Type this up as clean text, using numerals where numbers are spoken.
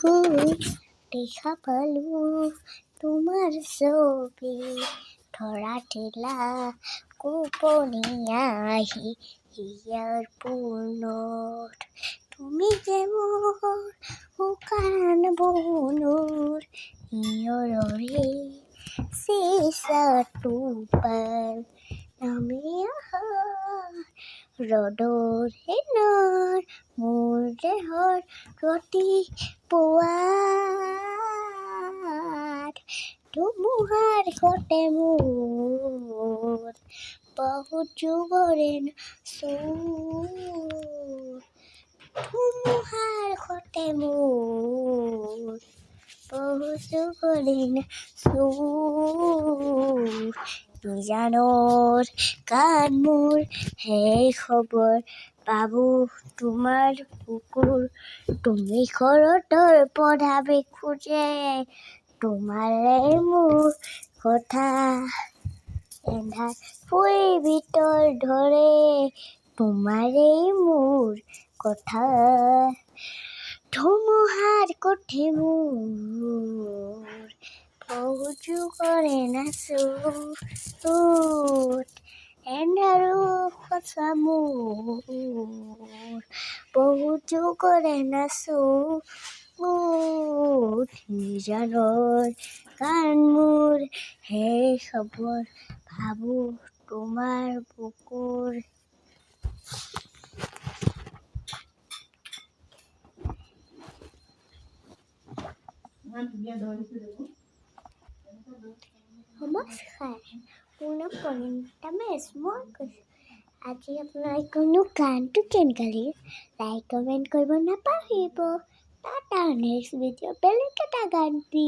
বুকুৰ দেখা পালোঁ তোমাৰ ছবি ধৰা ঠেলা কোপনিয়া আহি হিয়াৰ পুনৰ তুমি যে মোৰ শুকান বনৰ হিয়ৰৰে চিচাটো পাল নামি আহা ৰ'দৰ হেনৰ মোৰ দেহৰ গতি পোৱাত ধুমুহাৰ ঘটে মোৰ বহুত যুগৰে চোৰ ধুমুহাৰ ঘটে মোৰ বহুত যুগৰে চোৰ নিজানৰ কাণ মোৰ সেই খবৰ পাবো তোমাৰ বুকুৰ তুমি ঘৰতৰ পঢ়াবে খোজে তোমাৰে মোৰ কথা এন্ধাৰ ফুই ভিতৰ ধৰে তোমাৰেই মোৰ কথা ধুমুহাৰ কঠে মোৰ বহুত যুগৰে নাচো এন্ধাৰো সঁচা মোৰ বহুত যুগৰে নাচো নিজানৰ কাণ মোৰ সেই খবৰ ভাবো তোমাৰ বুকুৰ নমস্কাৰ মোৰ নাম প্ৰণীতা মেছ মই কৈছোঁ আজি আপোনালোকৰ গানটো কেনেকুৱা লাগিল লাইক কমেণ্ট কৰিব নাপাহৰিব টাটা নেক্সট ভিডিঅ' বেলেগ এটা গান দি